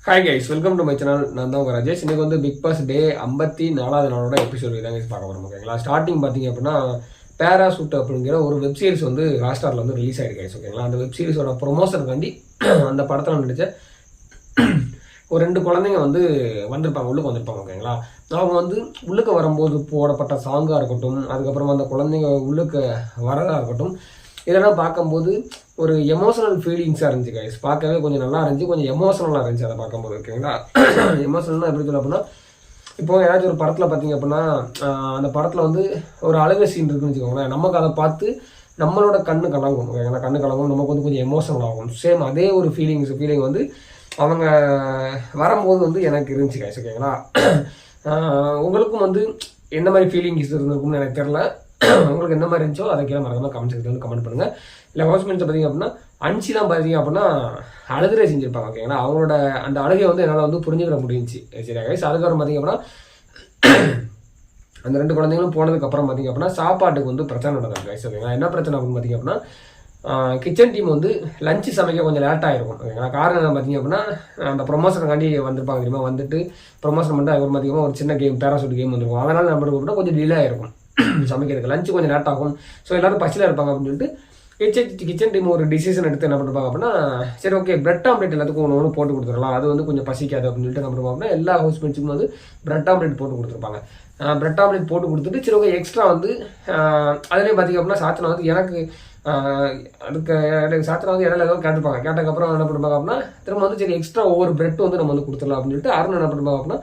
Hi guys, welcome to my channel. நான் தான் உங்கள் ராஜேஷ். இன்னைக்கு வந்து பிக் பாஸ் டே 54வது நாளோட எபிசோட் தான் பார்க்க போகிறோம். ஓகேங்களா, ஸ்டார்டிங் பார்த்தீங்க அப்படின்னா பேராசூட் அப்படிங்கிற ஒரு வெப் சீரிஸ் வந்து ஹாட்ஸ்டாரில் வந்து ரிலீஸ் ஆயிருக்கு கைஸ். ஓகேங்களா, அந்த வெப் சீரிஸோட ப்ரொமோஷனுக்காண்டி அந்த படத்தில் நடிச்ச ஒரு 2 குழந்தைங்க வந்து வந்திருப்பாங்க, உள்ளுக்கு வந்திருப்பாங்க. ஓகேங்களா, அவங்க வந்து உள்ளுக்கு வரும்போது போடப்பட்ட சாங்காக இருக்கட்டும், அதுக்கப்புறமா அந்த குழந்தைங்க உள்ளுக்கு வரதாக இருக்கட்டும், இதெல்லாம் பார்க்கும்போது ஒரு எமோஷனல் ஃபீலிங்ஸாக இருந்துச்சு கைஸ். பார்க்கவே கொஞ்சம் நல்லா இருந்துச்சு, கொஞ்சம் எமோஷனலாக இருந்துச்சு அதை பார்க்கும்போது. ஓகேங்களா, எமோஷனல்னா எப்படி சொல்ல அப்படின்னா, இப்போ ஏதாச்சும் ஒரு படத்தில் பார்த்தீங்க அப்படின்னா அந்த படத்தில் வந்து ஒரு அழுகை சீன் இருக்குன்னு வச்சுக்கோங்களேன், நமக்கு அதை பார்த்து நம்மளோட கண்ணு கலங்கும். ஓகேங்களா, கண்ணு கலங்கும், நமக்கு வந்து கொஞ்சம் எமோஷனல் ஆகும். சேம் அதே ஒரு ஃபீலிங் வந்து அவங்க வரும்போது வந்து எனக்கு இருந்துச்சு கைஸ். ஓகேங்களா, உங்களுக்கும் வந்து எந்த மாதிரி ஃபீலிங்ஸ் இருந்திருக்கும்னு எனக்கு தெரியல. உங்களுக்கு எந்த மாதிரி இருந்துச்சோ அதை கீழே மறக்காம கமெண்ட் செக்ஷன்ல வந்து கமெண்ட் பண்ணுங்க. இல்லை ஹவுஸ்மேட்ஸை பார்த்தீங்க அப்படின்னா அன்சிலாம் பார்த்தீங்க அப்படின்னா அழுதுரை செஞ்சிருப்பாங்க. ஓகேங்களா, அவங்களோட அந்த அழுகையை வந்து என்னால் வந்து புரிஞ்சுக்கிற முடிஞ்சிச்சு. சரியா கைஸ், அதுக்கப்புறம் பார்த்தீங்க அப்படின்னா அந்த 2 குழந்தைங்களும் போனதுக்கப்புறம் பார்த்தீங்க அப்படின்னா சாப்பாட்டுக்கு வந்து பிரச்சனை நடந்தது கைஸ். ஓகேங்களா, என்ன பிரச்சனை அப்படின்னு பார்த்தீங்க அப்படின்னா கிச்சன் டீம் வந்து லஞ்சு சமைக்க கொஞ்சம் லேட்டாக இருக்கும். ஓகேங்களா, காரணம் என்ன பார்த்தீங்க அப்படின்னா அந்த ப்ரொமோஷனுக்காண்டி வந்திருப்பாங்க தெரியுமா, வந்துட்டு ப்ரொமோஷன் பண்ணிட்டு அதுக்கு பார்த்தீங்கன்னா ஒரு சின்ன கேம் பேராசூட் கேம் வந்துருக்கும். அதனால் நம்ம அப்படின்னா கொஞ்சம் டிலே ஆயிருக்கும் சமைக்கிறதுக்கு, லஞ்சு கொஞ்சம் லேட் ஆகும். ஸோ எல்லாரும் பசியில் இருப்பாங்க அப்படின்னு சொல்லிட்டு கிச்சன் டீம் ஒரு டிசிஷன் எடுத்து என்ன பண்ணுவாங்க அப்படின்னா, சரி ஓகே பிரெட் ஆம்லெட் எல்லாத்துக்கும் ஒன்று போட்டு கொடுத்துடலாம், அது வந்து கொஞ்சம் பசிக்காது அப்படின்னு சொல்லிட்டு என்ன பண்ணுவாங்க அப்படின்னா எல்லா ஹவுஸ்மேட்ஸுக்கும் வந்து பிரெட் ஆம்லெட் போட்டு கொடுத்துருப்பாங்க. பிரெட் ஆம்லெட் போட்டு கொடுத்துட்டு சரி ஓகே எக்ஸ்ட்ரா வந்து அதுலேயும் பார்த்தீங்க அப்படின்னா சாச்சனை வந்து எனக்கு அதுக்கு சாத்திரம் வந்து இடையில ஏதோ கேட்டுப்பாங்க. கேட்டதுக்கப்புறம் என்ன பண்ணுவாங்க அப்படின்னா திரும்ப வந்து சரி எக்ஸ்ட்ரா ஒவ்வொரு பிரெட் வந்து நம்ம வந்து கொடுத்துடலாம் அப்படின்னு சொல்லிட்டு அருண் என்ன பண்ணுவாங்க அப்படின்னா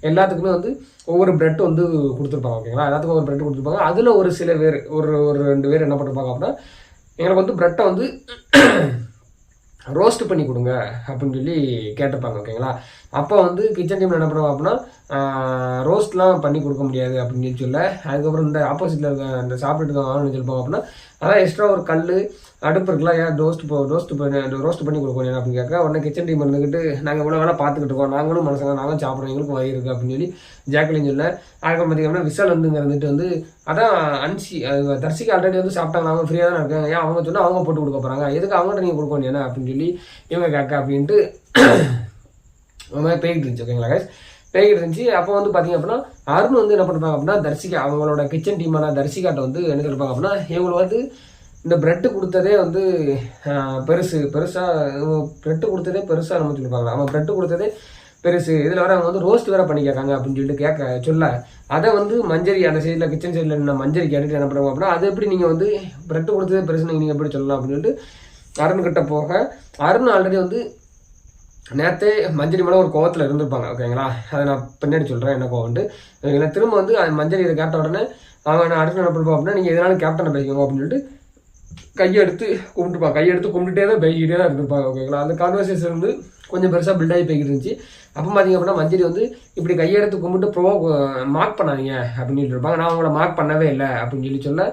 எல்லாத்துக்குமே வந்து ஒவ்வொரு பிரெட் வந்து கொடுத்துருப்பாங்க. ஓகேங்களா, எல்லாத்துக்கும் ஒரு பிரெட் கொடுத்துருப்பாங்க. அதில் ஒரு சில பேர் ஒரு 2 பேர் என்ன பண்ணிருப்பாங்க அப்படின்னா எங்களுக்கு வந்து பிரெட்டை வந்து ரோஸ்ட் பண்ணி கொடுங்க அப்படின்னு சொல்லி கேட்டிருப்பாங்க. ஓகேங்களா, அப்போ வந்து கிச்சன் டீமில் என்ன பண்ணுவாங்க அப்படின்னா ரோஸ்ட்லாம் பண்ணி கொடுக்க முடியாது அப்படின்னு சொல்ல, அதுக்கப்புறம் இந்த ஆப்போசிட்டில் இருக்க இந்த சாப்பிட்டுட்டு வாங்கணும்னு சொல்லிப்பாங்க அப்படின்னா அதான் எக்ஸ்ட்ரா ஒரு கல் அடுப்பு இருக்கலாம், ஏன் ரோஸ்ட் பண்ணி கொடுக்கணும் அப்படின்னு கேட்க உடனே கிச்சன் டீம் இருந்துக்கிட்டு நாங்கள் இவ்வளோ வேலை பார்த்துக்கிட்டு இருக்கோம், நாங்களும் மனசாங்க நாங்களும் சாப்பிட்றோம், எங்களுக்கும் வயிறு இருக்குது அப்படின்னு சொல்லி ஜாக்லின் சொல்ல, அதுக்கப்புறம் பார்த்தீங்கன்னா விசால் வந்துங்க இருந்துட்டு வந்து அதான் தர்சிக்கு ஆல்ரெடி வந்து சாப்பிட்டாங்க, அவங்க ஃப்ரீயாக தான் இருக்காங்க, ஏன் அவங்க சொன்னால் அவங்க போட்டு கொடுக்க போகிறாங்க, எதுக்கு அவங்கள்ட்ட நீங்கள் கொடுக்கணும் என்ன அப்படின்னு சொல்லி இவங்க கேட்க அப்படின்ட்டு போய்கிட்டு இருந்துச்சு. ஓகேங்களா கைஸ், போய்கிட்டு இருந்துச்சு. அப்போ வந்து பார்த்தீங்க அப்படின்னா அருண் வந்து என்ன பண்ணுறாங்க அப்படின்னா தர்சிகா அவங்களோட கிச்சன் டீமான தர்சிகாட்ட வந்து என்ன சொல்லிருப்பாங்க அப்படின்னா இவங்களை வந்து இந்த பிரெட்டு கொடுத்ததே வந்து பெருசாக பிரெட்டு கொடுத்ததே பெருசாக நம்ம சொல்லியிருப்பாங்க, அவன் பிரெட்டு கொடுத்ததே பெருசு, இதில் வர அவங்க வந்து ரோஸ்ட் வேற பண்ணி கேட்காங்க அப்படின்னு சொல்லிட்டு சொல்ல அதை வந்து மஞ்சரி அந்த சைடில் கிச்சன் சைடில் என்ன மஞ்சரி கேட்டுட்டு என்ன பண்ணுவாங்க அப்படின்னா அது எப்படி நீங்கள் வந்து பிரெட்டு கொடுத்ததே பெருசுன்னு நீங்கள் எப்படி சொல்லலாம் அப்படின்னு சொல்லிட்டு அருண்கிட்ட போக அருண் ஆல்ரெடி வந்து நேற்றே மஞ்சரி மேலே ஒரு கோவத்தில் இருந்திருப்பாங்க. ஓகேங்களா, அதை நான் பின்னாடி சொல்கிறேன் என்ன கோவம்ட்டு. ஓகேங்களா, திரும்ப வந்து மஞ்சரி இதை கேட்ட உடனே அவன் அடுத்து என்ன பண்ணுவான் அப்படின்னா நீங்கள் எதனாலும் கேப்டனை பேசிக்கோங்க அப்படின்னு சொல்லிட்டு கையெடுத்து கும்பிட்டுட்டே தான் பேசிக்கிட்டே தான் இருந்திருப்பாங்க. ஓகேங்களா, அந்த கான்வர்சேஷன் வந்து கொஞ்சம் பெருசாக பில்டாகி போய்கிட்டு இருந்துச்சு. அப்போ பார்த்தீங்க அப்படின்னா மஞ்சரி வந்து இப்படி கையெடுத்து கும்பிட்டு மார்க் பண்ணாதீங்க அப்படின்னு சொல்லிட்டு இருப்பாங்க. நான் அவங்கள மார்க் பண்ணவே இல்லை அப்படின்னு சொல்ல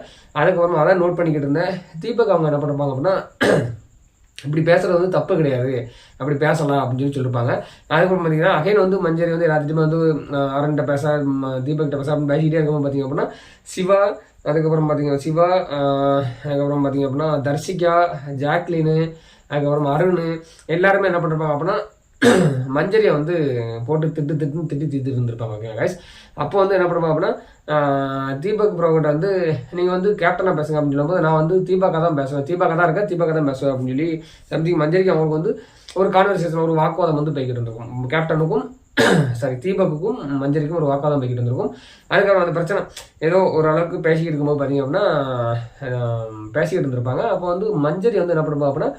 அதுக்கப்புறம் அதான் நோட் பண்ணிக்கிட்டு இருந்தேன். தீபக் அவங்க என்ன பண்ணுறாங்க அப்படின்னா இப்படி பேசுறது வந்து தப்பு கிடையாது, அப்படி பேசலாம் அப்படின்னு சொல்லியிருப்பாங்க. அதுக்கப்புறம் பார்த்தீங்கன்னா அகைன் வந்து மஞ்சரி வந்து எல்லாத்துக்குமே வந்து அரண்கிட்ட பேச தீபக்கிட்ட பேச அப்படின்னு பேசிக்கிட்டே இருக்கும்போது பார்த்தீங்க அப்படின்னா சிவா, அதுக்கப்புறம் பார்த்தீங்க அப்படின்னா தர்சிகா, ஜாக்லின்னு, அதுக்கப்புறம் அருண் எல்லாருமே என்ன பண்ணிருப்பாங்க அப்படின்னா மஞ்சரியை வந்து போட்டு திட்டு இருந்திருப்பாங்க. ஓகே கைஸ், அப்போ வந்து என்ன பண்ணுவாங்க அப்படின்னா தீபக் ப்ரோகிட்ட வந்து நீங்கள் வந்து கேப்டனாக பேசுங்க அப்படின்னு சொல்லும்போது நான் வந்து தீபாக்கா தான் பேசுவேன் அப்படின்னு சொல்லி சம்திங் மஞ்சரிக்கு அவங்களுக்கு வந்து ஒரு கான்வர்சேஷன் ஒரு வாக்குவாதம் வந்து போய்கிட்டு இருந்திருக்கும். கேப்டனுக்கும் தீபக்குக்கும் மஞ்சரிக்கும் ஒரு வாக்குவாதம் போய்கிட்டு இருந்திருக்கும். அதுக்கப்புறம் அந்த பிரச்சனை ஏதோ ஒரு அளவுக்கு பேசிக்கிட்டு இருக்கும்போது பார்த்தீங்க அப்படின்னா பேசிக்கிட்டு இருந்திருப்பாங்க. அப்போ வந்து மஞ்சரி வந்து என்ன பண்ணுவாங்க அப்படின்னா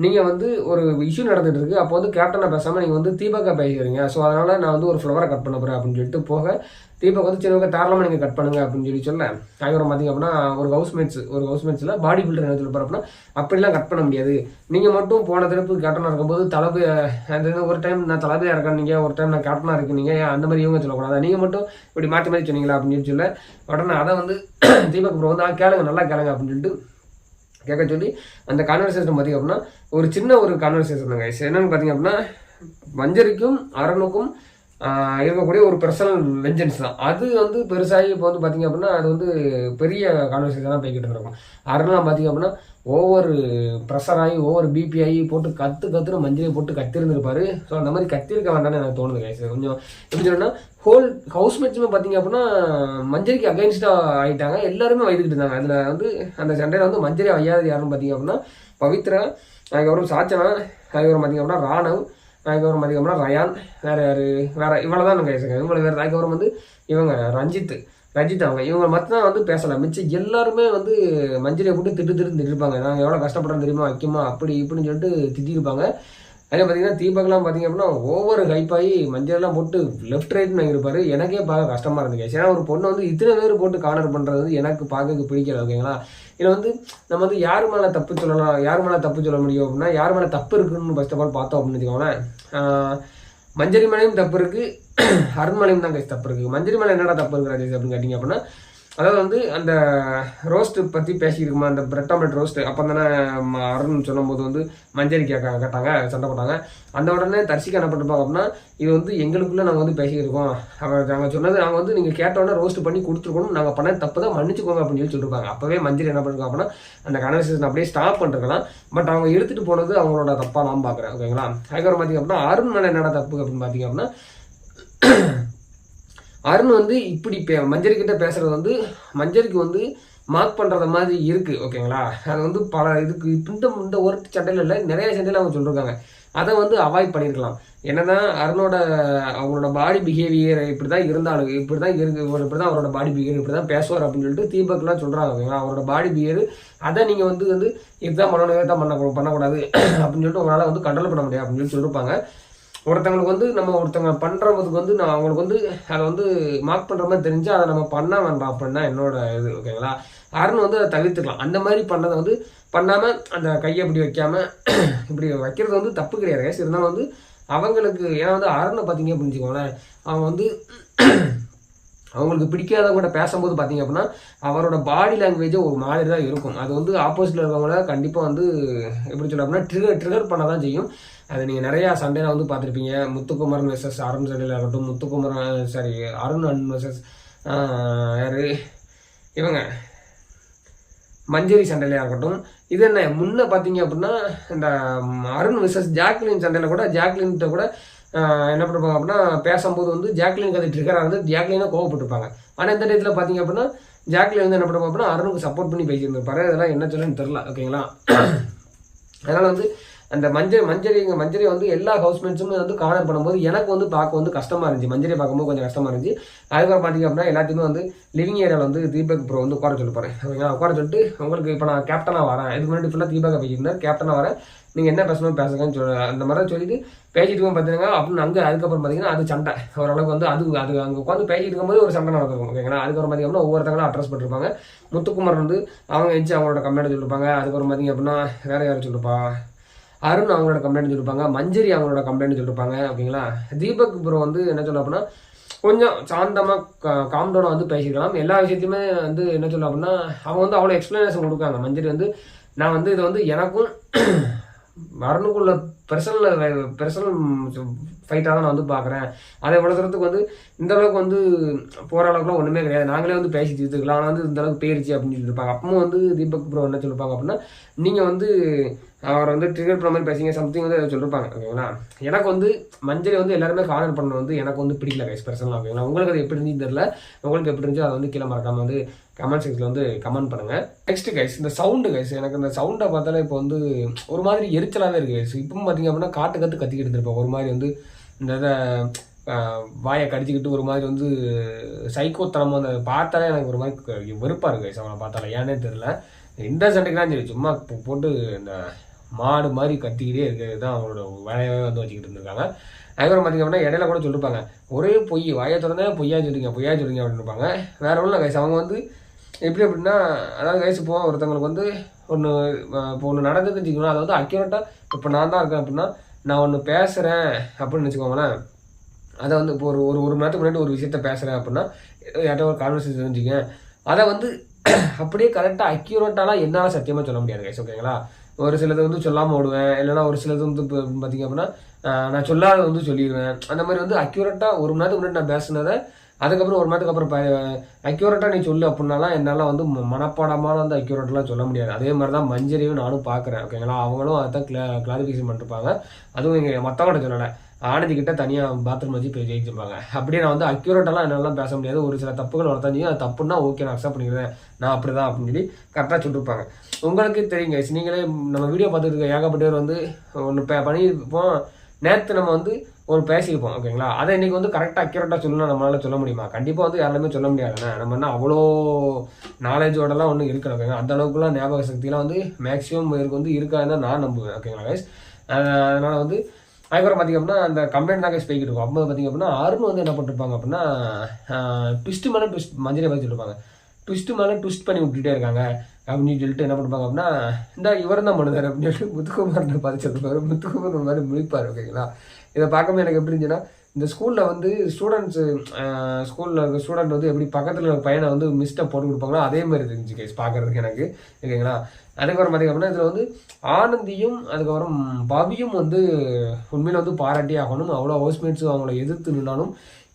நீங்கள் வந்து ஒரு இஷ்யூ நடந்துட்டு இருக்கு, அப்போ வந்து கேப்டனை பேசாமல் நீங்கள் வந்து தீபக்கா பேசிக்கிறீங்க, ஸோ அதனால் நான் வந்து ஒரு ஃப்ளவரை கட் பண்ண போகிறேன் அப்படின்னு சொல்லிட்டு போக தீபக் வந்து சின்னவங்க தாராளமாக நீங்கள் கட் பண்ணுங்க அப்படின்னு சொல்ல அதுக்கப்புறம் பார்த்தீங்க அப்படின்னா ஒரு ஹவுஸ்மேட்ஸில் பாடி பில்டர் என்ன சொல்லிப்பார் அப்படின்னா அப்படிலாம் கட் பண்ண முடியாது, நீங்கள் மட்டும் போன திருப்பு கேப்டனாக இருக்கும்போது அந்த ஒரு டைம் நான் தளபதியாக இருக்கேன், நீங்கள் ஒரு டைம் நான் கேப்டனாக இருக்கேன், நீங்கள் அந்த மாதிரி இவங்க சொல்லக்கூடாது, நீங்கள் மட்டும் இப்படி மாற்றி சொன்னீங்களா அப்படின்னு சொல்ல உடனே அதை வந்து தீபக் ப்ரோ வந்து கேளுங்க நல்லா கேளுங்க அப்படின்னு சொல்லிட்டு கேட்க சொல்லி அந்த கான்வர்சேஷன் பார்த்தீங்க அப்படின்னா ஒரு சின்ன ஒரு கான்வர்சேஷன் தாங்க. என்னன்னு பார்த்தீங்க அப்படின்னா மஞ்சரிக்கும் அரணுக்கும் இருக்கக்கூடிய ஒரு பர்சனல் வெஞ்சன்ஸ் தான். அது வந்து பெருசாகி இப்போ வந்து பார்த்திங்க அப்படின்னா அது வந்து பெரிய கான்வர்சேஷனாக போய்கிட்டு இருக்கும். அருணெலாம் பார்த்திங்க அப்படின்னா ஓவர் ப்ரெஷர் ஆகி ஓவர் பிபி ஆகி போட்டு கத்துன்னு மஞ்சளை போட்டு கத்திருந்துருப்பாரு. ஸோ அந்த மாதிரி கத்திருக்க வேண்டாம்னு எனக்கு தோணுது கைஸ். கொஞ்சம் எப்படி சொல்லணும்னா ஹோல் ஹவுஸ்மேட்ஸுமே பார்த்திங்க அப்படின்னா மஞ்சளிக்கு அகைன்ஸ்டாக ஆகிட்டாங்க. எல்லாருமே வைத்துக்கிட்டு இருந்தாங்க. அதில் வந்து அந்த சண்டையில் வந்து மஞ்சளை வையாது யாருன்னு பார்த்திங்க அப்படின்னா பவித்ரா, அதுக்கப்புறம் சாச்சனா, அதுக்கப்புறம் பார்த்திங்க அப்படின்னா ராணவ், அதுக்கப்புறம் பார்த்திங்க அப்படின்னா ரயான், வேறு இவ்வளோ தான் கைஸுங்க. இவங்களை வேறு அதுக்கப்புறம் வந்து இவங்க ரஞ்சித் அவங்க இவங்க மட்டும் வந்து பேசலாம். மிச்சம் எல்லாருமே வந்து மஞ்சளை போட்டு திட்டிருப்பாங்க. நாங்கள் எவ்வளோ கஷ்டப்படுறோம் தெரியுமா, வைக்குமா அப்படி இப்படின்னு சொல்லிட்டு திட்டிருப்பாங்க. அதே பார்த்தீங்கன்னா தீபக்லாம் பார்த்திங்க அப்படின்னா ஓவர் ஹைப்பாகி மஞ்சள்லாம் போட்டு லெஃப்ட் ரைட்னு வாங்கியிருப்பாரு. எனக்கே பார்க்க கஷ்டமாக இருந்துச்சு. ஏன்னா ஒரு பொண்ணை வந்து இத்தனை பேர் போட்டு கார்னர் பண்ணுறது வந்து எனக்கு பார்க்க பிடிக்கல. ஓகேங்களா? இதில் வந்து நம்ம வந்து யார் மேலே தப்பு சொல்லலாம், யார் மேலே தப்பு சொல்ல முடியும் அப்படின்னா யார் மேலே தப்பு இருக்குன்னு ஃபர்ஸ்ட் ஆஃப் ஆல் பார்த்தோம் அப்படின்னு வச்சுக்கோங்களேன். மஞ்சரி மேலேயும் தப்பு இருக்குது, அருண் மேலேயும் தான் கைஸ் தப்பு இருக்குது. மஞ்சரி மேலே என்னடா தப்பு இருக்குது ராஜேஷ் அப்படின்னு கேட்டிங்க அப்படின்னா அதாவது வந்து அந்த ரோஸ்ட்டு பற்றி பேசியிருக்குமா, அந்த பிரெட் ஆம்லெட் ரோஸ்ட்டு அப்போ தானே அருண் சொல்லும்போது வந்து மஞ்சரி கேட்டாங்க, சண்டை போட்டாங்க. அந்த உடனே தர்ஷிகா என்ன பண்ணிருப்பாங்க அப்படின்னா இது வந்து எங்களுக்குள்ளே நாங்கள் வந்து பேசியிருக்கோம். நாங்கள் சொன்னது நாங்கள் வந்து நீங்கள் கேட்டோடனே ரோஸ்ட் பண்ணி கொடுத்துருக்கணும், நாங்கள் பண்ண தப்பு தான் மன்னிச்சுக்கோங்க அப்படின்னு சொல்லியிருப்பாங்க. அப்போவே மஞ்சரி என்ன பண்ணிருக்காங்க அப்படின்னா அந்த கன்வர்சேஷன் அப்படியே ஸ்டாப் பண்ணிருக்கலாம். பட் அவங்க எடுத்துகிட்டு போனது அவங்களோட தப்பாக நான் பார்க்குறேன். ஓகேங்களா? அதுக்கப்புறம் பார்த்திங்க அப்படின்னா அருண் மேலே என்னடா தப்பு அப்படின்னு பார்த்திங்க அப்படின்னா அருண் வந்து இப்படி மஞ்சரிக்கிட்ட பேசுறது வந்து மஞ்சரிக்கு வந்து மார்க் பண்ணுறத மாதிரி இருக்குது. ஓகேங்களா? அது வந்து பல இதுக்கு இந்த ஒரு சண்டையில் இல்லை, நிறைய சண்டையில் அவங்க சொல்லியிருக்காங்க. அதை வந்து அவாய்ட் பண்ணியிருக்கலாம். என்னதான் அவங்களோட பாடி பிஹேவியர் இப்படி தான் இருந்தாலும் இப்படி தான் அவரோட பாடி பிஹேவியர் இப்படி தான் பேசுவார் அப்படின்னு சொல்லிட்டு தீபக்லாம் சொல்கிறாங்க. ஓகேங்களா? அவரோட பாடி பிஹேவியர் அதை நீங்கள் வந்து இதுதான் பண்ணணும், இதை தான் பண்ணக்கூடாது அப்படின்னு சொல்லிட்டு உங்களால் வந்து கண்ட்ரோல் பண்ண முடியாது அப்படின்னு சொல்லி சொல்லியிருப்பாங்க. ஒருத்தவங்களுக்கு வந்து நம்ம ஒருத்தவங்க பண்ணுறதுக்கு வந்து நான் அவங்களுக்கு வந்து அதை வந்து மார்க் பண்ணுற மாதிரி தெரிஞ்சால் அதை நம்ம பண்ண வேண்டாம் அப்படின்னு தான் என்னோட இது. ஓகேங்களா? அருண் வந்து அதை தவிர்த்துக்கலாம். அந்த மாதிரி பண்ணதை வந்து பண்ணாமல் அந்த கையை இப்படி வைக்காமல் இப்படி வைக்கிறது வந்து தப்பு கிடையாது கேஸ். இருந்தாலும் வந்து அவங்களுக்கு ஏன்னா வந்து அருணை பார்த்தீங்க அப்படின்னு வச்சுக்கோங்களேன், அவங்க வந்து அவங்களுக்கு பிடிக்காதவங்க கூட பேசும்போது பார்த்தீங்க அப்படின்னா அவரோட பாடி லாங்குவேஜே ஒரு மாதிரி தான் இருக்கும். அது வந்து ஆப்போசிட்டில் இருக்கவங்கள கண்டிப்பாக வந்து எப்படி சொல்ல அப்படின்னா ட்ரிகர் பண்ண தான் செய்யும். அது நீங்கள் நிறையா சண்டையில் வந்து பார்த்துருப்பீங்க. முத்துக்குமரன் வெர்சஸ் அருண் சண்டையில் இருக்கட்டும், அருண் அண்ட் வெர்சஸ் யார் இவங்க மஞ்சரி சண்டையிலையாக இருக்கட்டும். இது என்ன முன்ன பார்த்தீங்க அப்படின்னா இந்த அருண் வெர்சஸ் ஜாக்லின் சண்டையில் கூட ஜாக்லின்கிட்ட கூட என்ன பண்ணிருப்பாங்க அப்படின்னா பேசும்போது வந்து ஜாக்லினுக்கு அது ட்ரிகர் ஆகுது, ஜாக்லினாக கோவப்பட்டிருப்பாங்க. ஆனால் இந்த டயத்தில் பார்த்தீங்க அப்படின்னா ஜாக்லின் வந்து என்ன பண்ணுவாங்க அப்படின்னா அருணுக்கு சப்போர்ட் பண்ணி பேசியிருந்திருப்பாரு. அதெல்லாம் என்ன சொல்லுன்னு தெரில. ஓகேங்களா? அதனால் வந்து அந்த மஞ்சரி வந்து எல்லா ஹவுஸ்மேட்ஸுமே வந்து கார்னர் பண்ணும்போது எனக்கு வந்து பார்க்க வந்து கஷ்டமாக இருந்துச்சு. மஞ்சரியை பார்க்கும்போது கொஞ்சம் கஷ்டமாக இருந்துச்சு. அதுக்கப்புறம் பார்த்தீங்க அப்படின்னா எல்லாத்தையுமே வந்து லிவிங் ஏரியாவில் வந்து தீபக் ப்ரோ வந்து உட்கார சொல்லி போகிறேன். ஓகேங்களா? உட்கார சொல்லிட்டு உங்களுக்கு இப்போ நான் கேப்டனாக வரேன், இதுக்கு முன்னாடி ஃபுல்லாக தீபக் பேசியிருந்தேன், கேப்டனாக வரேன், நீங்கள் என்ன பேசணும் பேசுங்கன்னு அந்த மாதிரி சொல்லிட்டு பேசிட்டு பார்த்தீங்கன்னா அப்படின்னு அதுக்கப்புறம் பார்த்தீங்கன்னா அது சண்டை ஓரளவுக்கு வந்து அது அங்கே உட்காந்து பேசிட்டு இருக்கும்போது ஒரு சண்டை நடக்கும். ஓகேங்களா? அதுக்கப்புறம் பார்த்தீங்க அப்படின்னா ஒவ்வொருத்தங்களும் அட்ரஸ் பண்ணிருப்பாங்க. முத்துக்குமார் வந்து அவங்க எச்சு அவங்களோட கம்ப்ளைண்ட் சொல்லியிருப்பாங்க. அதுக்கப்புறம் பார்த்தீங்க அப்படின்னா வேற யாரும் சொல்லிருப்பா, அருண் அவங்களோட கம்ப்ளைண்ட் சொல்லியிருப்பாங்க, மஞ்சரி அவங்களோட கம்ப்ளைண்ட் சொல்லியிருப்பாங்க. ஓகேங்களா? தீபக் ப்ரோ வந்து என்ன சொல்ல அப்படின்னா கொஞ்சம் சாந்தமாக காம்டவுனாக வந்து பேசிக்கலாம். எல்லா விஷயத்தையுமே வந்து என்ன சொல்ல அப்படின்னா அவங்க வந்து அவ்வளோ எக்ஸ்பிளனேஷன் கொடுக்காங்க. மஞ்சரி வந்து நான் வந்து இதை வந்து எனக்கும் அருணுக்குள்ள பர்சனல் ஃபைட்டாக தான் நான் வந்து பார்க்குறேன். அதை இவ்வளோ தூரத்துக்கு வந்து இந்த அளவுக்கு வந்து போகிற அளவுக்குலாம் ஒன்றுமே கிடையாது, நாங்களே வந்து பேசி தீர்த்துக்கலாம், ஆனால் வந்து இந்த அளவுக்கு போயிடுச்சு அப்படின்னு சொல்லியிருப்பாங்க. அப்பவும் வந்து தீபக் ப்ரோ என்ன சொல்லியிருப்பாங்க அப்படின்னா நீங்கள் வந்து அவர் வந்து ட்ரிகர் பண்ண மாதிரி பேசிங்க சம்திங் வந்து சொல்லியிருப்பாங்க. ஓகேங்களா? எனக்கு வந்து மஞ்சரி வந்து எல்லாருமே கார்னர் பண்ண வந்து எனக்கு வந்து பிடிக்கல கைஸ் பர்சனலாக. ஓகேங்களா? உங்களுக்கு அது எப்படி இருந்துச்சு தெரியல, உங்களுக்கு எப்படி இருந்துச்சோ அதை வந்து கீழே மறக்காமல் வந்து கமெண்ட் செக்ஷனில் வந்து கமெண்ட் பண்ணுங்கள். நெக்ஸ்ட் கைஸ் இந்த சவுண்டு கைஸ், எனக்கு இந்த சவுண்டை பார்த்தாலே இப்போ வந்து ஒரு மாதிரி எரிச்சலாகவே இருக்குது கைஸ். இப்பவும் பார்த்தீங்க அப்படின்னா கத்திக்கிட்டு இருந்திருப்பேன். ஒரு மாதிரி வந்து இந்த இதை வாயை கடிச்சிக்கிட்டு ஒரு மாதிரி வந்து சைக்கோத்தனமாக அந்த பார்த்தாலே எனக்கு ஒரு மாதிரி வெறுப்பாக இருக்குது கைஸ் அவனை பார்த்தாலே. ஏன்னே தெரியல. இந்த சண்டைக்கு தான் சரி சும்மா போட்டு இந்த மாடு மாதிரி கத்திக்கிட்டே இருக்கிறது தான் அவங்களோட வேலையாகவே வந்து வச்சுக்கிட்டு இருந்திருக்காங்க. அதுக்கப்புறம் பார்த்திங்க அப்படின்னா இடையில கூட சொல்லிருப்பாங்க ஒரே பொய் வாயை தொடர்ந்தே பொய்யா சொல்லுங்க அப்படின்னு இருப்பாங்க. வேற ஒன்றும் கைஸ் அவங்க வந்து எப்படி அப்படின்னா அதாவது கைஸ் இப்போ ஒருத்தவங்களுக்கு வந்து ஒன்று நடந்துன்னு வச்சுக்கோங்களேன், அதை வந்து அக்யூரேட்டாக இப்போ நான் தான் இருக்கேன் அப்படின்னா நான் ஒன்று பேசுகிறேன் அப்படின்னு வச்சுக்கோங்களேன், அதை வந்து இப்போ ஒரு மணி நேரத்துக்கு முன்னாடி ஒரு விஷயத்த பேசுகிறேன் அப்படின்னா யார்ட்ட ஒரு கான்வர்சேஷன் தெரிஞ்சுங்க, அதை வந்து அப்படியே கரெக்டாக அக்யூரேட்டாலாம் என்னால் சத்தியமாக சொல்ல முடியாது கைஸ். ஓகேங்களா? ஒரு சிலது வந்து சொல்லாமல் விடுவேன், இல்லைன்னா ஒரு சிலது வந்து இப்போ பார்த்தீங்க அப்படின்னா நான் சொல்லாத வந்து சொல்லிடுவேன். அந்த மாதிரி வந்து அக்யூரேட்டாக 1 மணி நேரத்துக்கு முன்னாடி நான் பேசுனதை அதுக்கப்புறம் 1 மணி நேரத்துக்கு அப்புறம் அக்யூரேட்டாக நீ சொல்லு அப்படின்னாலாம் என்னால் வந்து மனப்பாடமான வந்து அக்யூரேட்லாம் சொல்ல முடியாது. அதே மாதிரி தான் மஞ்சரியும் நானும் பார்க்குறேன். ஓகேங்களா, அவங்களும் அதான் கிளாரிஃபிகேஷன் பண்ணிருப்பாங்க. அதுவும் இங்கே மற்றவங்கள்ட்ட சொல்லலை, ஆனந்தி கிட்ட தனியாக பாத்ரூம் வச்சு போய் ஜெயிச்சிருப்பாங்க. அப்படியே நான் வந்து அக்யூரேட்டெல்லாம் என்னாலாம் பேச முடியாது. ஒரு சில தப்புகள் வரத்தாஞ்சியும் அது தப்புன்னா ஓகே நான் அக்செப்ட் பண்ணிக்கிறேன், நான் அப்படி தான் அப்படின்னு சொல்லி கரெக்டாக சொல்லிருப்பாங்க. உங்களுக்கு தெரியுங்க, நீங்களே நம்ம வீடியோ பார்த்துட்டு இருக்க ஏகப்பட்டவர் வந்து ஒன்று பண்ணியிருப்போம். நேற்று நம்ம வந்து ஒரு பேசியிருப்போம். ஓகேங்களா, அதை இன்னைக்கு வந்து கரெக்டாக அக்யூரேட்டாக சொல்லணும் நம்மளால சொல்ல முடியுமா? கண்டிப்பாக வந்து யாருமே சொல்ல முடியாதுண்ணே. நம்ம என்ன அவ்வளோ நாலேஜோடலாம் ஒன்றும் இருக்கணும். ஓகேங்களா, அந்த அளவுக்குலாம் ஞாபக சக்தியெலாம் வந்து மேக்ஸிமம் பேருக்கு வந்து இருக்காதுன்னு தான் நான் நம்புவேன். ஓகேங்களா கைஸ், அதனால் வந்து அதுக்கப்புறம் பார்த்திங்க அப்படின்னா அந்த கம்ப்ளைண்ட் தான் கைஸ் போய்கிட்டு இருக்கும். அப்போ பார்த்திங்க அப்படின்னா அருண் வந்து என்ன பண்ணிருப்பாங்க அப்படின்னா ட்விஸ்ட்டு மேலே ட்விஸ்ட் மஞ்சளை பார்த்து சொல்லிருப்பாங்க. ட்விஸ்ட்டு மேலே ட்விஸ்ட் பண்ணி விட்டுட்டே இருக்காங்க அப்படின்னு சொல்லிட்டு என்ன பண்ணுவாங்க அப்படின்னா இந்த இவர் தான் பண்ணுறாரு அப்படின்னு சொல்லிட்டு முத்துக்குமார்னு பார்த்து சொல்லிருப்பாரு. முத்துக்குமார் ஒரு மாதிரி முடிப்பார். ஓகேங்களா, இதை பார்க்கும்போது எனக்கு எப்படி இருந்துச்சுன்னா, இந்த ஸ்கூலில் வந்து ஸ்டூடெண்ட்ஸு ஸ்கூலில் இருக்க ஸ்டூடெண்ட் வந்து எப்படி பக்கத்தில் இருக்க பையனை வந்து மிஸ்டை போட்டு கொடுப்பாங்களோ அதே மாதிரி இருந்துச்சு கேஸ் பார்க்குறதுக்கு எனக்கு. ஓகேங்களா, அதுக்கப்புறம் பார்த்திங்க அப்படின்னா இதில் வந்து ஆனந்தியும் அதுக்கப்புறம் பாபியும் வந்து உண்மையில் வந்து பாராட்டி ஆகணும். அவ்வளோ ஹவுஸ்மேட்ஸும் அவங்கள எதிர்த்து நின்னாலும்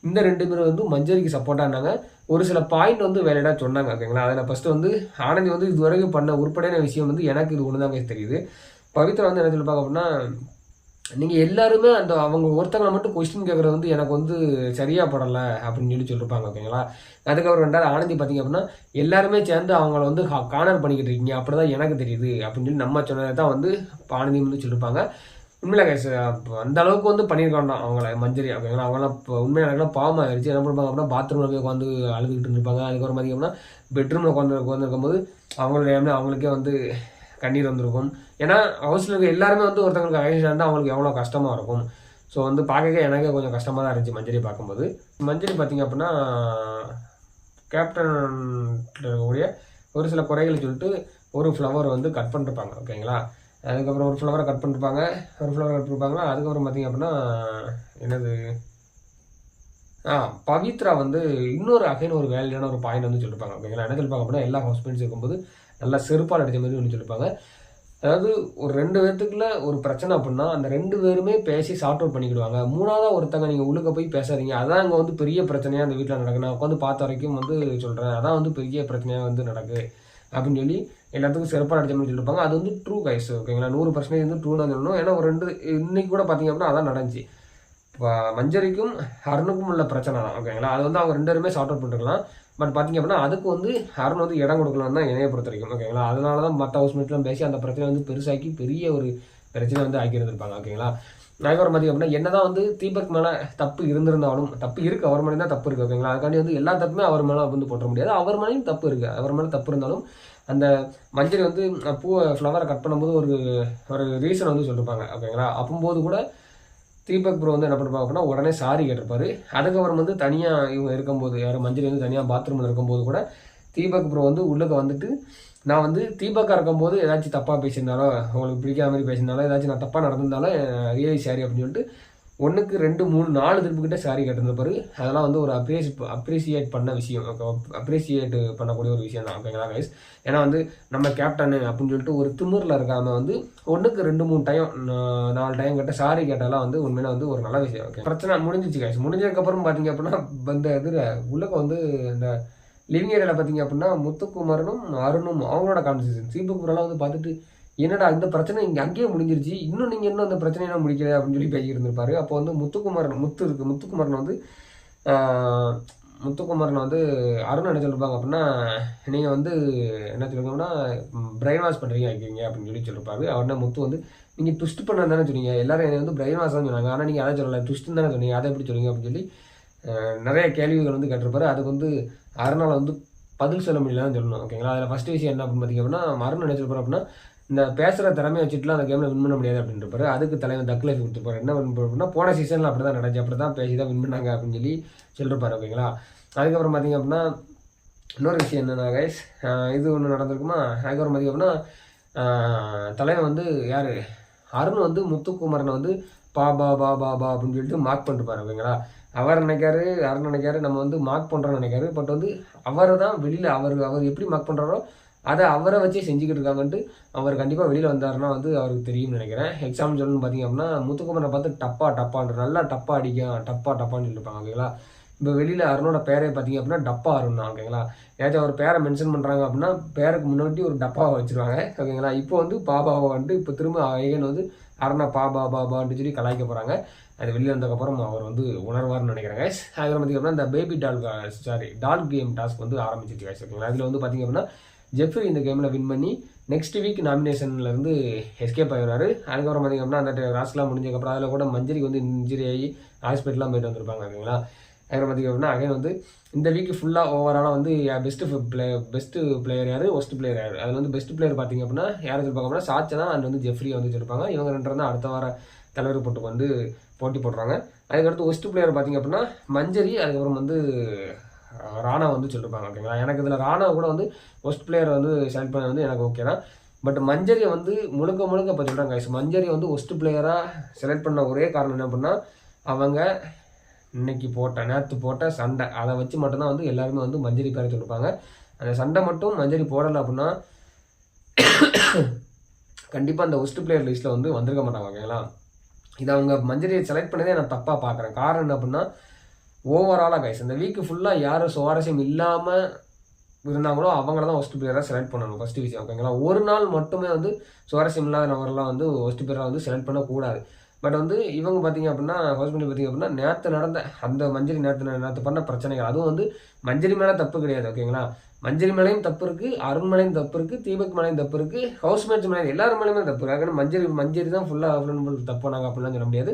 இந்த 2 பேரும் வந்து மஞ்சரிக்கு சப்போர்ட்டாக இருந்தாங்க. ஒரு சில பாயிண்ட் வந்து வேலையாக சொன்னாங்க. ஓகேங்களா, அதில் ஃபஸ்ட்டு வந்து ஆனந்தி வந்து இது வரைக்கும் பண்ண உருப்படியான விஷயம் வந்து எனக்கு இது ஒன்று தான் தெரியுது. பவித்ரா வந்து என்ன சொல்லிப்பாங்க அப்படின்னா நீங்கள் எல்லாருமே அந்த அவங்க ஒருத்தங்களை மட்டும் கொஸ்டின் கேட்குறது வந்து எனக்கு வந்து சரியாக படலை அப்படின்னு சொல்லி சொல்லியிருப்பாங்க. ஓகேங்களா, அதுக்கப்புறம் 2வது ஆனந்தி பார்த்திங்க அப்படின்னா எல்லாருமே சேர்ந்து அவங்கள வந்து கார்னர் பண்ணிக்கிட்டு இருக்கீங்க அப்படி தான் எனக்கு தெரியுது அப்படின்னு சொல்லி நம்ம சொன்னதை தான் வந்து ஆனந்தி வந்து சொல்லியிருப்பாங்க. உண்மையில கைஸ் அந்த அளவுக்கு வந்து பண்ணியிருக்காண்டா அவங்கள மஞ்சரி. ஓகேங்களா, அவங்களாம் இப்போ உண்மையாக எனக்குலாம் பாவம் ஆயிடுச்சு. என்ன பண்ணுவாங்க அப்படின்னா பாத்ரூமில் போய் உட்காந்து அழுதுகிட்டு இருந்திருப்பாங்க. அதுக்கப்புறம் பார்த்திங்க அப்படின்னா பெட்ரூமில் உட்காந்துருக்கும்போது அவங்களுக்கே வந்து கண்ணீர் வந்திருக்கும். ஏன்னா ஹவுஸில் இருக்க எல்லாருமே வந்து ஒருத்தவங்களுக்கு அகைன்ஸ்டாக இருந்தால் அவங்களுக்கு எவ்வளோ கஷ்டமாக இருக்கும். ஸோ வந்து பார்க்க எனக்கே கொஞ்சம் கஷ்டமாக தான் இருந்துச்சு மஞ்சரி பார்க்கும்போது. மஞ்சரி பார்த்திங்க அப்படின்னா கேப்டன் இருக்கக்கூடிய ஒரு சில குறைகளை சொல்லிட்டு ஒரு ஃப்ளவர் வந்து கட் பண்ணிருப்பாங்க. ஓகேங்களா, அதுக்கப்புறம் ஒரு ஃப்ளவரை கட் பண்ணிருப்பாங்க. அதுக்கப்புறம் பார்த்திங்க அப்படின்னா என்னது பவித்ரா வந்து இன்னொரு அகைன் ஒரு வேலையான ஒரு பாயிண்ட் வந்து சொல்லியிருப்பாங்க. ஓகேங்களா, என்ன சொல்லியிருப்பாங்க அப்படின்னா எல்லா ஹஸ்பண்ட்ஸ் இருக்கும்போது நல்லா செருப்பால் அடித்த மாதிரி ஒன்று சொல்லியிருப்பாங்க. அதாவது ஒரு 2 பேர்த்துக்குள்ள ஒரு பிரச்சனை அப்படின்னா அந்த 2 பேருமே பேசி சார்ட் அவுட் பண்ணிக்கிடுவாங்க. 3ஆவதாக ஒருத்தங்க நீங்கள் உள்ளுக்க போய் பேசாதீங்க, அதான் அங்கே வந்து பெரிய பிரச்சனையாக அந்த வீட்டில் நடக்கு. நான் உட்காந்து பார்த்த வரைக்கும் வந்து சொல்கிறேன், அதான் வந்து பெரிய பிரச்சனையாக வந்து நடக்கு அப்படின்னு சொல்லி எல்லாத்துக்கும் சிறப்பாக அடிச்ச மாதிரி சொல்லியிருப்பாங்க. அது வந்து ட்ரூ கைஸ். ஓகேங்களா, 100% வந்து ட்ரூ தான் சொல்லணும். ஏன்னா ஒரு 2 இன்னைக்கு கூட பார்த்திங்க அப்படின்னா அதான் நடந்துச்சு. இப்போ மஞ்சரிக்கும் அருணுக்கும் உள்ள பிரச்சனை தான். ஓகேங்களா, அது வந்து அவங்க 2 பேருமே சார்ட் அவுட் பண்ணிருக்கலாம். பட் பார்த்திங்க அப்படின்னா அதுக்கு வந்து அருண் வந்து இடம் கொடுக்கலான்னு தான் என்னைய பொறுத்த வரைக்கும். ஓகேங்களா, அதனால தான் மற்ற ஹவுஸ்மேட்லாம் பேசி அந்த பிரச்சனை வந்து பெருசாக்கி பெரிய ஒரு பிரச்சனை வந்து ஆக்கியிருந்திருப்பாங்க. ஓகேங்களா, அதுக்கப்புறம் பார்த்திங்க அப்படின்னா என்னதான் வந்து தீபக் மேலே தப்பு இருந்திருந்தாலும் தப்பு இருக்குது, அவர் மேலே தான் தப்பு இருக்குது. ஓகேங்களா, அதுக்காண்டி வந்து எல்லா தப்புமே அவர் மேலே வந்து போட்ட முடியாது. அவர் மேலேயும் தப்பு இருக்குது. அவர் மேலே தப்பு இருந்தாலும் அந்த மஞ்சரி வந்து ஃப்ளவரை கட் பண்ணும்போது ஒரு ரீசன் வந்து சொல்லியிருப்பாங்க. ஓகேங்களா, அப்போது கூட தீபக் ப்ரோ வந்து என்ன பண்ணுவாங்க அப்படின்னா உடனே சாரி கேட்டிருப்பாரு. அதுக்கப்புறம் வந்து தனியாக இவங்க இருக்கும்போது யாரும் மஞ்சரி வந்து தனியாக பாத்ரூமில் இருக்கும்போது கூட தீபக் ப்ரோ வந்து உள்ளுக்கு வந்துட்டு நான் வந்து தீபக்காக இருக்கும்போது ஏதாச்சும் தப்பாக பேசியிருந்தாலோ உங்களுக்கு பிடிக்காத மாதிரி பேசியிருந்தாலோ ஏதாச்சும் நான் தப்பாக நடந்திருந்தாலும் ரியலி சாரி அப்படின்னு சொல்லிட்டு 1க்கு 2 3 4 திருப்புக்கிட்ட சாரி கேட்டிருந்தப்பாரு. அதெல்லாம் வந்து ஒரு அப்ரிசியேட் பண்ண விஷயம், அப்ரிசியேட் பண்ணக்கூடிய ஒரு விஷயம் தான். ஓகேங்களா கைஸ், ஏன்னா வந்து நம்ம கேப்டனு அப்படின்னு சொல்லிட்டு ஒரு திமிரில் இருக்காமல் வந்து 1க்கு 2 3 டைம் 4 டைம் கேட்ட சாரி கேட்டாலாம் வந்து உண்மையில வந்து ஒரு நல்ல விஷயம். ஓகே, பிரச்சனை முடிஞ்சிச்சு கைஸ். முடிஞ்சதுக்கப்புறம் பார்த்தீங்க அப்படின்னா இந்த இதில் உள்ளக்க வந்து இந்த லிவிங் ஏரியாவில் பார்த்தீங்க அப்படின்னா முத்துக்குமாரனும் அருணும் அவங்களோட கான்வர்சேஷன் தீபக் ப்ரோலாம் வந்து பார்த்துட்டு என்னடா இந்த பிரச்சனை இங்கே அங்கேயே முடிஞ்சிருச்சு, இன்னும் நீங்கள் இன்னும் அந்த பிரச்சனையெல்லாம் முடிக்கல அப்படின்னு சொல்லி பேசி இருந்திருப்பாரு. அப்போ வந்து முத்துக்குமாரன் வந்து அருண் என்ன சொல்லிருப்பாங்க அப்படின்னா நீங்கள் வந்து என்ன சொல்லுங்கன்னா பிரெயின் வாஷ் பண்ணுறீங்க வைக்கிறீங்க அப்படின்னு சொல்லி சொல்லிருப்பாரு. அவர்னா முத்து வந்து நீங்கள் ட்விஸ்ட் பண்ண தானே சொன்னீங்க, எல்லாரும் என்னை வந்து பிரெயின் வாஷ் தான் சொன்னாங்க, ஆனால் நீங்கள் அதை சொல்லலை ட்விஸ்ட்டு தானே சொன்னீங்க, அதை எப்படி சொல்லுங்க அப்படின்னு சொல்லி நிறைய கேள்விகள் வந்து கேட்டிருப்பாரு. அதுக்கு வந்து அருணால் வந்து பதில் சொல்ல முடியலன்னு சொல்லணும். ஓகேங்களா, அதில் ஃபஸ்ட்டு விஷயம் என்ன அப்படின்னு பார்த்தீங்க அப்படின்னா அருண் என்ன சொல்லிருப்பாரு அப்படின்னா இந்த பேசுகிற திறமையை வச்சுட்டுலாம் அந்த கேமில் வின் பண்ண முடியாது அப்படின்றப்பாரு. அதுக்கு தலைவன் தக்லைஃப் கொடுத்துருப்பாரு. என்ன வின் அப்படின்னா போன சீசனில் அப்படி தான் நடந்துச்சு, அப்படி தான் பேசி தான் வின் பண்ணாங்க அப்படின்னு சொல்லி சொல்லிருப்பாரு. ஓகேங்களா, அதுக்கப்புறம் பார்த்திங்க அப்படின்னா இன்னொரு விஷயம் என்னென்னா கைஸ், இது ஒன்று நடந்திருக்குமா. அதுக்கப்புறம் பார்த்திங்க அப்படின்னா தலைவன் வந்து யார் அருண் வந்து முத்துக்குமாரனை வந்து பா பா பா பா பா அப்படின்னு சொல்லிட்டு மார்க் பண்ணிருப்பாரு. ஓகேங்களா, அவர் நினைக்காரு அருண் நினைக்காரு நம்ம வந்து மார்க் பண்ணுறோன்னு நினைக்காரு. பட் வந்து அவர் தான் வெளியில் அவர் எப்படி மார்க் பண்ணுறாரோ அதை அவரை வச்சே செஞ்சுக்கிட்டு இருக்காங்கன்ட்டு அவர் கண்டிப்பாக வெளியில் வந்தாருன்னா வந்து அவருக்கு தெரியும்னு நினைக்கிறேன். எக்ஸாம்பிள் சொல்லணும்னு பார்த்தீங்க அப்படின்னா முத்துக்குமரனை பார்த்து டப்பான்ற நல்லா டப்பான்னு சொல்லியிருப்பாங்க ஓகேங்களா. இப்போ வெளியில் அருணோட பேரை பார்த்தீங்க அப்படின்னா டப்பா அருண் ஓகேங்களா. ஏதாச்சும் ஒரு பேரை மென்ஷன் பண்ணுறாங்க அப்படின்னா பேருக்கு முன்னாடி ஒரு டப்பாவை வச்சுருவாங்க ஓகேங்களா. இப்போ வந்து பாபாவை வந்துட்டு இப்போ திரும்ப ஐயன் வந்து அருணா பாபான்ட்டு சொல்லி கலாய்க்க போகிறாங்க. அது வெளியில் வந்ததுக்கப்புறம் அவர் வந்து உணர்வார்னு நினைக்கிறேன் கைஸ். அதுக்கப்புறம் பார்த்திங்க அப்படின்னா இந்த பேபி டால் கேம் டாஸ்க் வந்து ஆரம்பிச்சிச்சு கைஸ் ஓகேங்களா. அதில் வந்து பார்த்திங்க அப்படின்னா ஜெஃப்ரி இந்த கேமில் வின் பண்ணி நெக்ஸ்ட் வீக் நாமினேஷன்லேருந்து எஸ்கேப் ஆகிடுறாரு. அதுக்கப்புறம் பார்த்திங்க அப்படின்னா அந்த ராஸ்லாம் முடிஞ்சதுக்கப்புறம் அதில் கூட மஞ்சரிக்கு வந்து இன்ஜுரி ஆகி ஹாஸ்பிட்டலாம் போயிட்டு வந்திருப்பாங்க ஓகேங்களா. அதுக்கப்புறம் பார்த்திங்க அப்படின்னா அகைன் வந்து இந்த வீக் ஃபுல்லாக ஓவராலாக வந்து பெஸ்ட்டு பிளேயர் யார், ஒஸ்ட் பிளேயர் யார். அதில் வந்து பெஸ்ட் பிளேயர் பார்த்திங்க அப்படின்னா யார் வச்சுருப்பாங்க அப்படின்னா சாச்சனா அண்ட் வந்து ஜெஃப்ரியை வந்து வச்சுருப்பாங்க. இவங்க ரெண்டு தான் அடுத்த வார தலைவர் போட்டுக்கு வந்து போட்டி போடுறாங்க. அதுக்கடுத்து ஒஸ்ட் பிளேயர் பார்த்திங்க அப்படின்னா மஞ்சரி, அதுக்கப்புறம் வந்து ராணா வந்து சொல்லியிருப்பாங்க ஓகேங்களா. எனக்கு இதில் ராணா கூட வந்து ஒஸ்ட் பிளேயர் வந்து செலக்ட் பண்ண வந்து எனக்கு ஓகே தான். பட் மஞ்சரியை வந்து முழுக்க இப்போ சொல்கிறாங்க கைஸ். மஞ்சரியை வந்து ஒஸ்ட் பிளேயராக செலக்ட் பண்ண ஒரே காரணம் என்ன அப்படின்னா அவங்க நேற்று போட்ட சண்டை அதை வச்சு மட்டும்தான் வந்து எல்லாருமே வந்து மஞ்சரி பேரை சொல்லியிருப்பாங்க. அந்த சண்டை மட்டும் மஞ்சரி போடலை அப்படின்னா கண்டிப்பாக அந்த ஒஸ்ட் பிளேயர் லிஸ்ட்டில் வந்து வந்திருக்க மாட்டாங்க ஓகேங்களா. இதை அவங்க மஞ்சரியை செலக்ட் பண்ணதே நான் தப்பாக பார்க்குறேன். காரணம் என்ன அப்படின்னா ஓவராலாக கைஸ் இந்த வீக்கு ஃபுல்லாக யாரும் சுவாரஸ்யம் இல்லாமல் இருந்தாங்களோ அவங்கள தான் ஒஸ்ட் பிளேயராக செலக்ட் பண்ணணும் ஃபஸ்ட்டு விஷயம் ஓகேங்களா. ஒரு நாள் மட்டுமே வந்து சுவாரஸ்யம் இல்லாத நபர்லாம் வந்து ஒஸ்ட் பிளேயராக வந்து செலக்ட் பண்ணக்கூடாது. பட் வந்து இவங்க பார்த்தீங்க அப்படின்னா ஹவுஸ் பண்ணி பார்த்தீங்க அப்படின்னா நேற்று நடந்த அந்த மஞ்சரி நேற்று பண்ண பிரச்சனைகள் அதுவும் வந்து மஞ்சரி மேலே தப்பு கிடையாது ஓகேங்களா. மஞ்சரி மேலேயும் தப்பு இருக்குது, அருண் மேலேயும் தப்பு இருக்குது, தீபக் மேலேயும் தப்பு இருக்குது, ஹவுஸ்மேட்ஸ் மேலேயும் எல்லாரும் மேலேயுமே தப்பு இருக்குது. அதுக்கான மஞ்சரி தான் ஃபுல்லாக தப்பு பண்ணாங்க அப்படிலாம் சொல்ல முடியாது.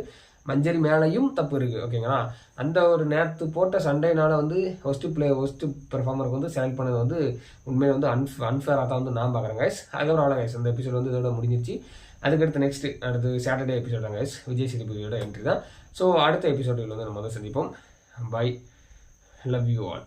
மஞ்சரி மேலேயும் தப்பு இருக்குது ஓகேங்களா. அந்த ஒரு நேற்று போட்ட சண்டைனால வந்து ஒஸ்ட் பெர்ஃபார்மருக்கு வந்து செலக்ட் பண்ணது வந்து உண்மையை வந்து அன்ஃபேராக தான் வந்து நான் பார்க்குறேன் கைஸ். அதுக்கப்புறம் அவ்வளோ கைஸ் அந்த எபிசோட் வந்து இதோட முடிஞ்சிச்சு. அதுக்கடுத்து அடுத்து சாட்டர்டே எபிசோட் தான் கைஸ், விஜய் சேதுபதியோட என்ட்ரி தான். ஸோ அடுத்த எபிசோடுகள் வந்து நம்ம வந்து சந்திப்போம். Bye, love you all.